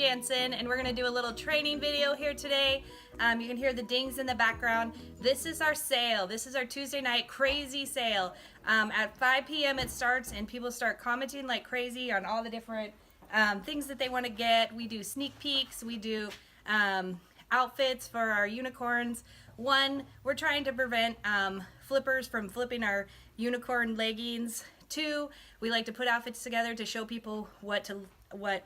Janzen, and we're going to do a little training video here today. You can hear the dings in the background. This is our sale. This is our Tuesday night crazy sale. At 5 p.m. it starts, and people start commenting like crazy on all the different things that they want to get. We do sneak peeks. We do outfits for our unicorns. One, we're trying to prevent flippers from flipping our unicorn leggings. Two, we like to put outfits together to show people what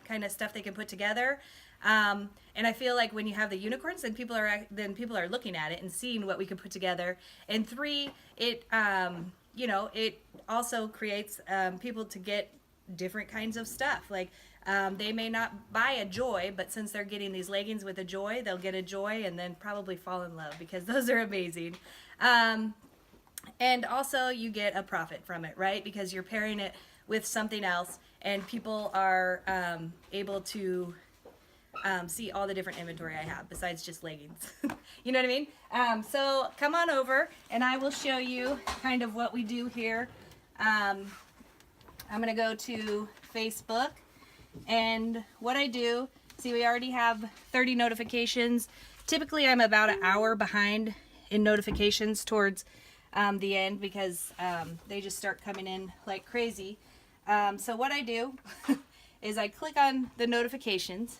kind of stuff they can put together. And I feel like when you have the unicorns, then people are looking at it and seeing what we can put together. And three, it it also creates people to get different kinds of stuff. Like they may not buy a joy, but since they're getting these leggings with a joy, they'll get a joy and then probably fall in love because those are amazing. And also you get a profit from it, right? Because you're pairing it with something else, and people are able to see all the different inventory I have besides just leggings. You know what I mean? So come on over and I will show you kind of what we do here. I'm going to go to Facebook, and what I do, see, we already have 30 notifications. Typically I'm about an hour behind in notifications towards the end because they just start coming in like crazy. So what I do is I click on the notifications,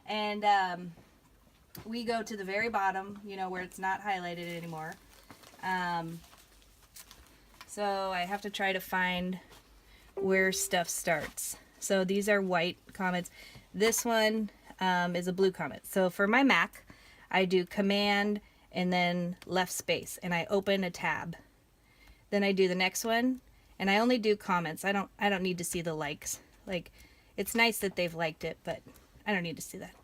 and we go to the very bottom, you know, where it's not highlighted anymore. So I have to try to find where stuff starts. So these are white comments. This one is a blue comment. So for my Mac, I do Command and then left space, and I open a tab. Then I do the next one, and I only do comments. I don't need to see the likes. Like, it's nice that they've liked it, but I don't need to see that.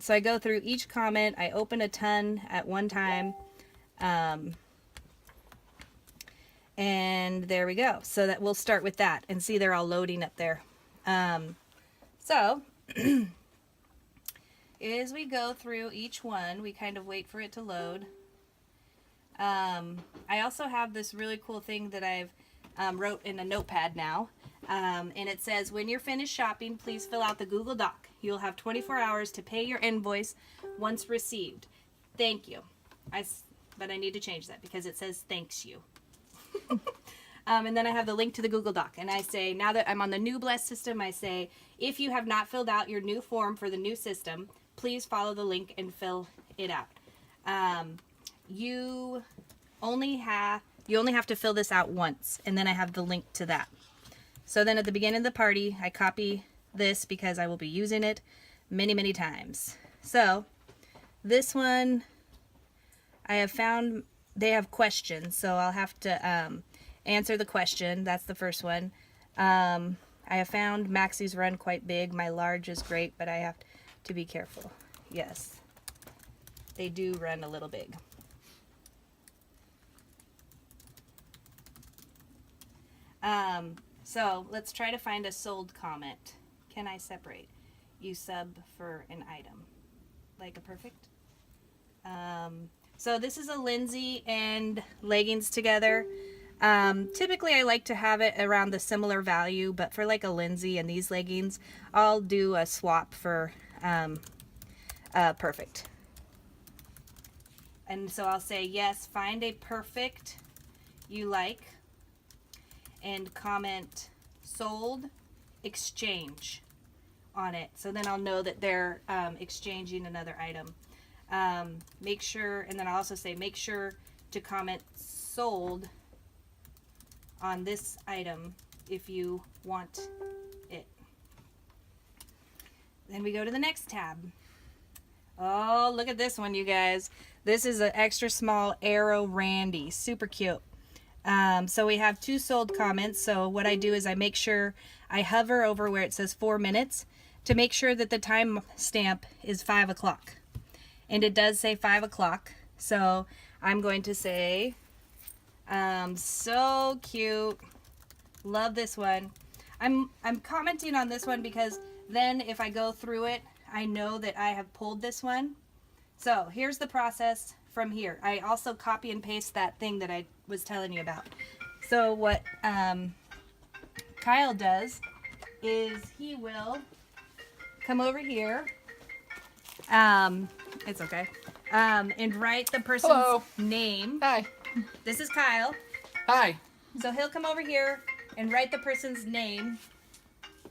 So I go through each comment. I open a ton at one time. And there we go. So that we'll start with that, and see they're all loading up there. So as we go through each one, we kind of wait for it to load. I also have this really cool thing that I've wrote in a notepad now, and it says, when you're finished shopping, please fill out the Google Doc. You'll have 24 hours to pay your invoice once received. Thank you. But I need to change that because it says thanks you. And then I have the link to the Google Doc, and I say, now that I'm on the new Blessed system, I say, if you have not filled out your new form for the new system, please follow the link and fill it out. You only have to fill this out once, and then I have the link to that. So then at the beginning of the party, I copy this because I will be using it many, many times. So this one, I have found they have questions, so I'll have to answer the question. That's the first one. I have found Maxie's run quite big. My large is great, but I have to be careful. Yes, they do run a little big. So let's try to find a sold comment. Can I separate? You sub for an item. Like a perfect? So this is a Lindsay and leggings together. Typically I like to have it around the similar value, but for like a Lindsay and these leggings, I'll do a swap for perfect. And so I'll say, yes, find a perfect you like, and comment sold, exchange on it. So then I'll know that they're exchanging another item. Make sure, and then I'll also say, make sure to comment sold on this item if you want it. Then we go to the next tab. Oh, look at this one, you guys. This is an extra small Arrow Randy, super cute. So we have 2 sold comments. So what I do is I make sure I hover over where it says 4 minutes to make sure that the time stamp is 5 o'clock. And it does say 5 o'clock. So I'm going to say, so cute. Love this one. I'm commenting on this one because then if I go through it, I know that I have pulled this one. So here's the process from here. I also copy and paste that thing that I was telling you about. So what Kyle does is he will come over here. It's okay. And write the person's Hello. name. Hi. This is Kyle. Hi. So he'll come over here and write the person's name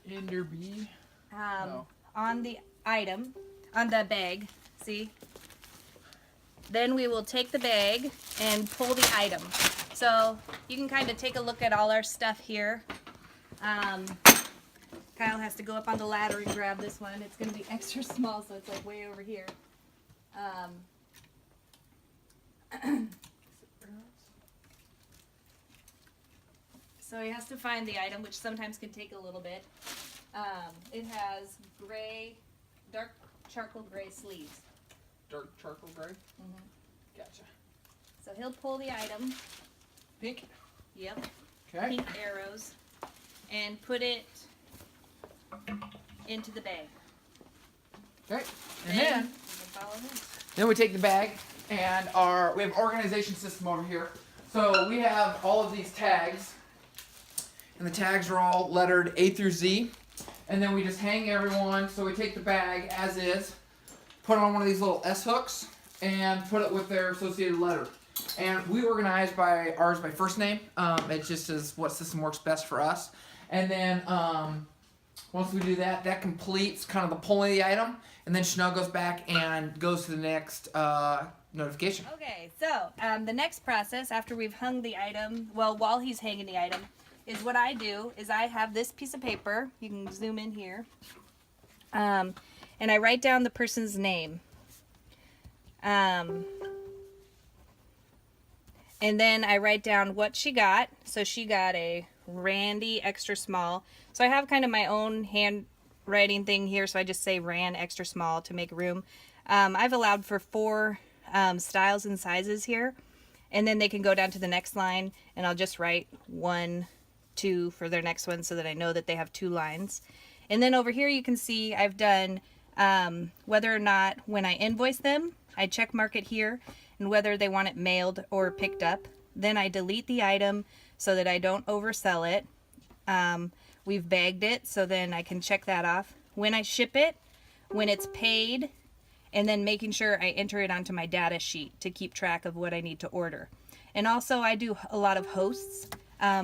Enderby. on the item, on the bag. See? Then we will take the bag and pull the item. So you can kind of take a look at all our stuff here. Kyle has to go up on the ladder and grab this one. It's going to be extra small, so it's like way over here. So he has to find the item, which sometimes can take a little bit. It has dark charcoal gray sleeves. Dark charcoal gray? Mm-hmm. Gotcha. So he'll pull the item. Pink? Yep. Okay. Pink arrows. And put it into the bag. Okay. And then you can follow him. we take the bag and we have organization system over here. So we have all of these tags. And the tags are all lettered A through Z. And then we just hang everyone. So we take the bag as is, put it on one of these little S hooks, and put it with their associated letter. And we organize ours by first name. It just is what system works best for us. And then once we do that, that completes kind of the pulling of the item. And then Chanel goes back and goes to the next notification. Okay, so the next process after we've hung the item, well, while he's hanging the item, is what I do is I have this piece of paper. You can zoom in here. And I write down the person's name. And then I write down what she got. So she got a Randy extra small. So I have kind of my own handwriting thing here. So I just say Ran extra small to make room. I've allowed for 4 styles and sizes here. And then they can go down to the next line. And I'll just write 1, 2 for their next one so that I know that they have 2 lines. And then over here you can see I've done whether or not when I invoice them, I check mark it here, and whether they want it mailed or picked up. Then I delete the item so that I don't oversell it. We've bagged it, so then I can check that off. When I ship it, when it's paid, and then making sure I enter it onto my data sheet to keep track of what I need to order. And also I do a lot of hosts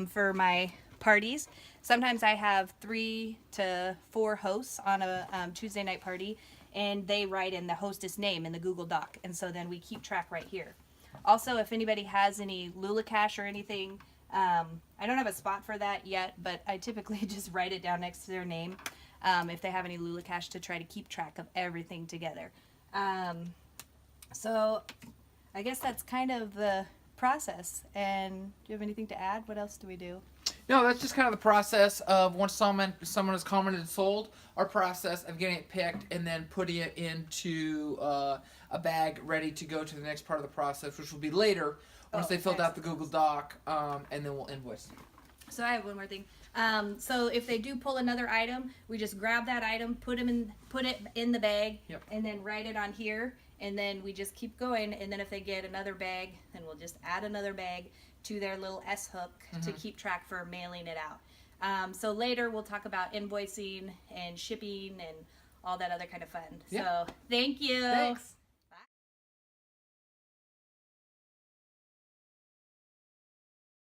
for my parties. Sometimes I have 3 to 4 hosts on a Tuesday night party, and they write in the hostess name in the Google Doc, and so then we keep track right here. Also, if anybody has any LuLaCash or anything, I don't have a spot for that yet, but I typically just write it down next to their name if they have any LuLaCash to try to keep track of everything together. So I guess that's kind of the process. And do you have anything to add? What else do we do? No, that's just kind of the process of once someone is commented and sold, our process of getting it picked and then putting it into a bag ready to go to the next part of the process, which will be later once they filled out the Google Doc, and then we'll invoice. So I have one more thing. So if they do pull another item, we just grab that item, put it in the bag, and then write it on here, and then we just keep going. And then if they get another bag, then we'll just add another bag to their little S hook to keep track for mailing it out. So later we'll talk about invoicing and shipping and all that other kind of fun. So thank you. Thanks.